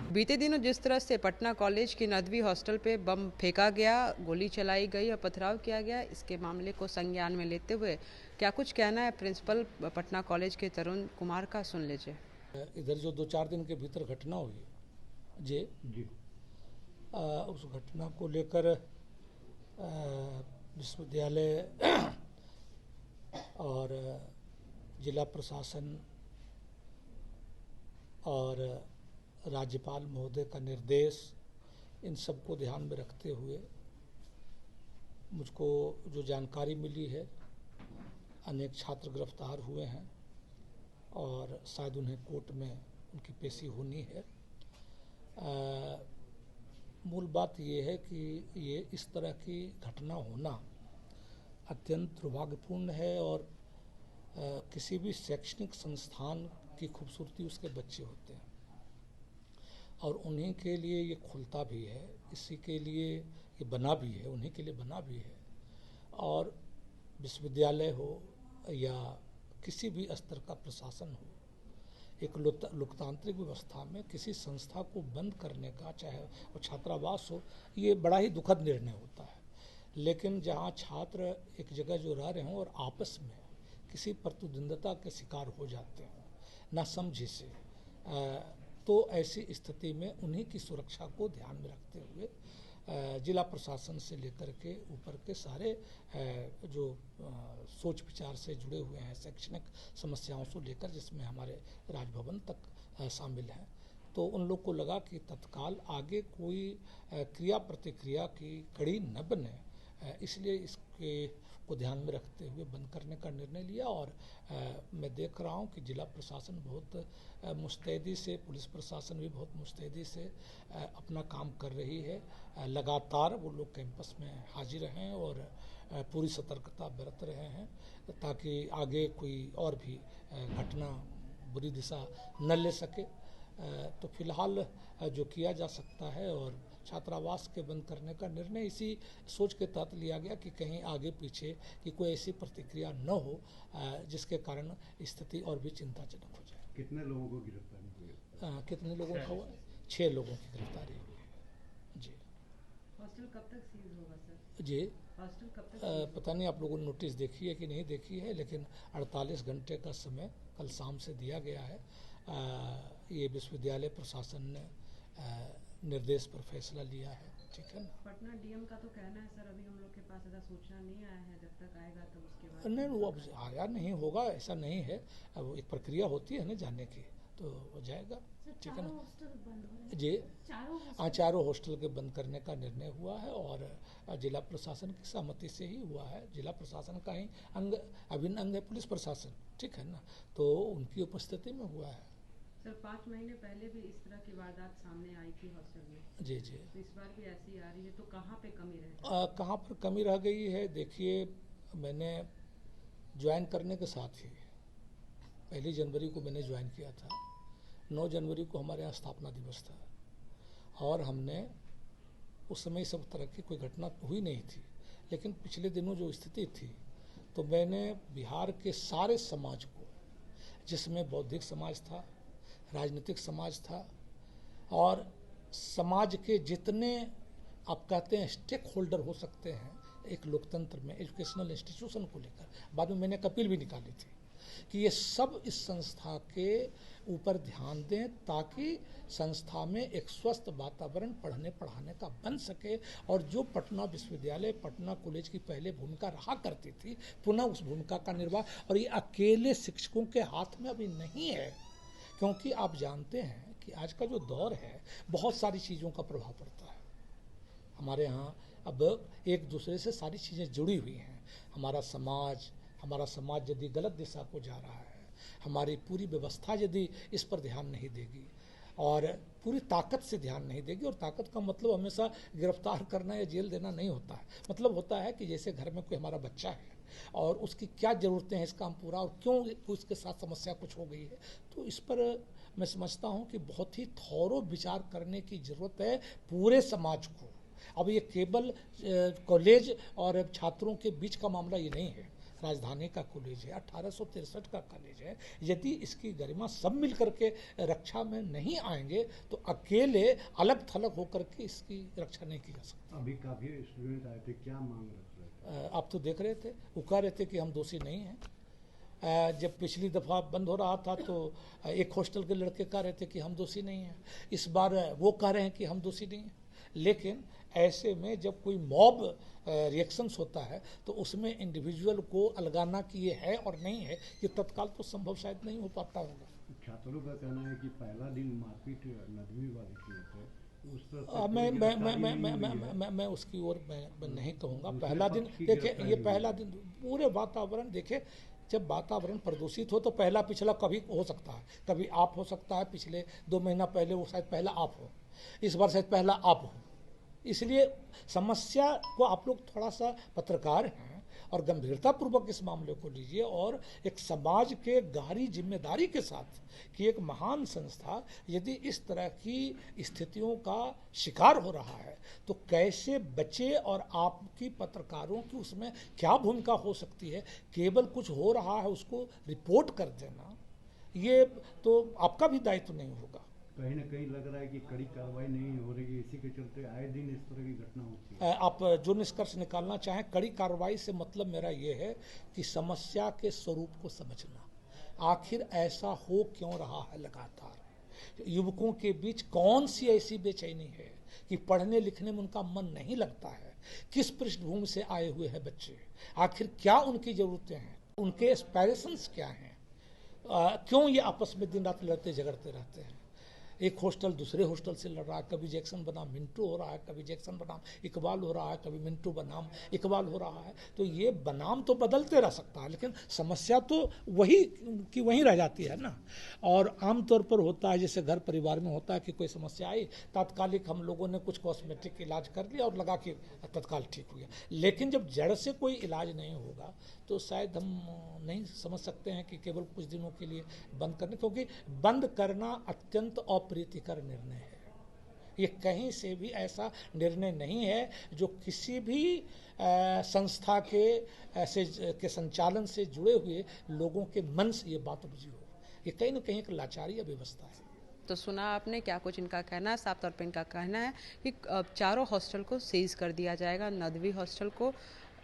बीते दिनों जिस तरह से पटना कॉलेज की नदवी हॉस्टल पे बम फेंका गया, गोली चलाई गई और पथराव किया गया, इसके मामले को संज्ञान में लेते हुए क्या कुछ कहना है प्रिंसिपल पटना कॉलेज के तरुण कुमार का, सुन लीजिए। इधर जो 2-4 दिन के भीतर घटना हुई जी उस घटना को लेकर विश्वविद्यालय और जिला प्रशासन और राज्यपाल महोदय का निर्देश, इन सबको ध्यान में रखते हुए मुझको जो जानकारी मिली है, अनेक छात्र गिरफ्तार हुए हैं और शायद उन्हें कोर्ट में उनकी पेशी होनी है। मूल बात ये है कि ये इस तरह की घटना होना अत्यंत दुर्भाग्यपूर्ण है और किसी भी शैक्षणिक संस्थान की खूबसूरती उसके बच्चे होते हैं और उन्हीं के लिए ये खुलता भी है, इसी के लिए ये बना भी है, उन्हीं के लिए बना भी है। और विश्वविद्यालय हो या किसी भी स्तर का प्रशासन हो, एक लोकतांत्रिक व्यवस्था में किसी संस्था को बंद करने का, चाहे वो छात्रावास हो, ये बड़ा ही दुखद निर्णय होता है। लेकिन जहाँ छात्र एक जगह जो रह रहे हों और आपस में किसी प्रतिद्वंद्विता के शिकार हो जाते हों नासमझी से, तो ऐसी स्थिति में उन्हीं की सुरक्षा को ध्यान में रखते हुए जिला प्रशासन से लेकर के ऊपर के सारे जो सोच विचार से जुड़े हुए हैं, शैक्षणिक समस्याओं से लेकर जिसमें हमारे राजभवन तक शामिल हैं, तो उन लोग को लगा कि तत्काल आगे कोई क्रिया प्रतिक्रिया की कड़ी न बने, इसलिए इसके को ध्यान में रखते हुए बंद करने का निर्णय लिया। और मैं देख रहा हूँ कि जिला प्रशासन बहुत मुस्तैदी से, पुलिस प्रशासन भी बहुत मुस्तैदी से अपना काम कर रही है। लगातार वो लोग कैंपस में हाजिर हैं और पूरी सतर्कता बरत रहे हैं ताकि आगे कोई और भी घटना बुरी दिशा न ले सके। तो फिलहाल जो किया जा सकता है, और छात्रावास के बंद करने का निर्णय इसी सोच के तहत लिया गया कि कहीं आगे पीछे की कोई ऐसी प्रतिक्रिया न हो जिसके कारण स्थिति और भी चिंताजनक हो जाए। कितने लोगों को गिरफ्तारी हुई? कितने लोगों का हुआ? 6 लोगों की गिरफ्तारी हुई है जी। हॉस्टल कब तक सीज होगा सर? जी हॉस्टल कब तक? पता नहीं आप लोगों ने नोटिस देखी है कि नहीं देखी है, लेकिन 48 घंटे का समय कल शाम से दिया गया है। ये विश्वविद्यालय प्रशासन ने निर्देश पर फैसला लिया है, ठीक है ना। पटना डीएम का तो कहना है सर, अभी हम लोग के पास ऐसा सूचना नहीं आया है, जब तक आएगा तब उसके बाद नहीं, वो अब आया नहीं होगा, ऐसा नहीं है। अब एक प्रक्रिया होती है ना जाने की, तो हो जाएगा, ठीक है ना जी। हाँ, चारों हॉस्टल के बंद करने का निर्णय हुआ है और जिला प्रशासन की सहमति से ही हुआ है। जिला प्रशासन का ही अभिन्न अंग है पुलिस प्रशासन, ठीक है ना, तो उनकी उपस्थिति में हुआ है। सर 5 महीने पहले भी इस तरह की वारदात सामने आई थी हॉस्टल में। जी जी। तो इस बार भी ऐसी आ रही है, तो कहाँ पे कमी रह कहाँ पर कमी रह गई है? देखिए, मैंने ज्वाइन करने के साथ ही 1 जनवरी को मैंने ज्वाइन किया था। 9 जनवरी को हमारे यहाँ स्थापना दिवस था और हमने उस समय सब तरह की कोई घटना हुई नहीं थी, लेकिन पिछले दिनों जो स्थिति थी, तो मैंने बिहार के सारे समाज को, जिसमें बौद्धिक समाज था, राजनीतिक समाज था और समाज के जितने आप कहते हैं स्टेक होल्डर हो सकते हैं एक लोकतंत्र में, एजुकेशनल इंस्टीट्यूशन को लेकर, बाद में मैंने एक अपील भी निकाली थी कि ये सब इस संस्था के ऊपर ध्यान दें ताकि संस्था में एक स्वस्थ वातावरण पढ़ने पढ़ाने का बन सके और जो पटना विश्वविद्यालय, पटना कॉलेज की पहले भूमिका रहा करती थी, पुनः उस भूमिका का निर्वाह, और ये अकेले शिक्षकों के हाथ में अभी नहीं है, क्योंकि आप जानते हैं कि आज का जो दौर है बहुत सारी चीज़ों का प्रभाव पड़ता है। हमारे यहाँ अब एक दूसरे से सारी चीज़ें जुड़ी हुई हैं। हमारा समाज यदि गलत दिशा को जा रहा है, हमारी पूरी व्यवस्था यदि इस पर ध्यान नहीं देगी और पूरी ताकत से ध्यान नहीं देगी, और ताकत का मतलब हमेशा गिरफ्तार करना या जेल देना नहीं होता है। मतलब होता है कि जैसे घर में कोई हमारा बच्चा है और उसकी क्या ज़रूरतें हैं इसका हम पूरा, और क्यों उसके साथ समस्या कुछ हो गई है, तो इस पर मैं समझता हूँ कि बहुत ही थॉरो विचार करने की ज़रूरत है पूरे समाज को। अब ये केवल कॉलेज और छात्रों के बीच का मामला ये नहीं है, राजधानी का कॉलेज है, 1863 का कॉलेज है। यदि इसकी गरिमा सब मिल करके रक्षा में नहीं आएंगे तो अकेले अलग थलग होकर के इसकी रक्षा नहीं की जा सकती। अभी काफी स्टूडेंट आए थे, क्या मांग रख रहे थे? आप तो देख रहे थे, वो कह रहे थे कि हम दोषी नहीं हैं। जब पिछली दफ़ा बंद हो रहा था तो एक हॉस्टल के लड़के कह रहे थे कि हम दोषी नहीं हैं, इस बार वो कह रहे हैं कि हम दोषी नहीं हैं। लेकिन ऐसे में जब कोई मॉब रिएक्शंस होता है तो उसमें इंडिविजुअल को अलगाना कि ये है और नहीं है, ये तत्काल तो संभव शायद नहीं हो पाता होगा। छात्रों का कहना है कि पहला दिन मारपीट नदवी वाले किए थे, उस पर मैं उसकी ओर मैं नहीं कहूँगा। पहला दिन देखिए, ये पहला दिन पूरे वातावरण देखे, जब वातावरण प्रदूषित हो तो पहला पिछला कभी हो सकता है, कभी आप हो सकता है, पिछले 2 महीना पहले वो शायद पहला आप हो, इस बार शायद पहला आप हो। इसलिए समस्या को आप लोग थोड़ा सा पत्रकार हैं और गंभीरतापूर्वक इस मामले को लीजिए और एक समाज के गहरी जिम्मेदारी के साथ कि एक महान संस्था यदि इस तरह की स्थितियों का शिकार हो रहा है तो कैसे बचे, और आपकी पत्रकारों की उसमें क्या भूमिका हो सकती है। केवल कुछ हो रहा है उसको रिपोर्ट कर देना, ये तो आपका भी दायित्व नहीं होगा। कहीं ना कहीं लग रहा है कि कड़ी कार्रवाई नहीं हो रही है, इसी के चलते आए दिन इस तरह की घटना होती है। आप जो निष्कर्ष निकालना चाहें, कड़ी कार्रवाई से मतलब मेरा ये है कि समस्या के स्वरूप को समझना, आखिर ऐसा हो क्यों रहा है लगातार, युवकों के बीच कौन सी ऐसी बेचैनी है कि पढ़ने लिखने में उनका मन नहीं लगता है, किस पृष्ठभूमि से आए हुए हैं बच्चे, आखिर क्या उनकी ज़रूरतें हैं, उनके एस्पायरेशंस क्या हैं, क्यों ये आपस में दिन रात लड़ते झगड़ते रहते हैं। एक हॉस्टल दूसरे हॉस्टल से लड़ रहा है, कभी जैक्सन बनाम मिंटू हो रहा है, कभी जैक्सन बनाम इकबाल हो रहा है, कभी मिंटू बनाम इकबाल हो रहा है। तो ये बनाम तो बदलते रह सकता है, लेकिन समस्या तो वही की वहीं रह जाती है ना। और आमतौर पर होता है, जैसे घर परिवार में होता है कि कोई समस्या आई, तात्कालिक हम लोगों ने कुछ कॉस्मेटिक इलाज कर लिया और लगा के तत्काल ठीक हो गया। लेकिन जब जड़ से कोई इलाज नहीं होगा तो शायद हम नहीं समझ सकते हैं कि केवल कुछ दिनों के लिए बंद करने, क्योंकि बंद करना अत्यंत अप्रीतिकर निर्णय है। ये कहीं से भी ऐसा निर्णय नहीं है जो किसी भी संस्था के संचालन से जुड़े हुए लोगों के मन से ये बात उपजी हो। ये कहीं ना कहीं एक लाचारी व्यवस्था है। तो सुना आपने क्या कुछ इनका कहना है। साफ तौर पर इनका कहना है कि चारों हॉस्टल को सीज कर दिया जाएगा, नदवी हॉस्टल को,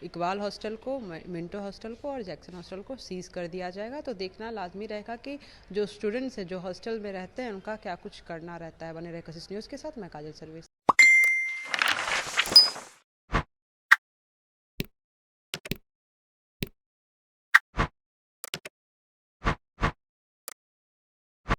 इकबाल हॉस्टल को, मिंटो हॉस्टल को और जैक्सन हॉस्टल को सीज कर दिया जाएगा। तो देखना लाजमी रहेगा कि जो स्टूडेंट्स हैं जो हॉस्टल में रहते हैं उनका क्या कुछ करना रहता है। बने रहे कशिश न्यूज़ के साथ, मैं काजल सर्विस।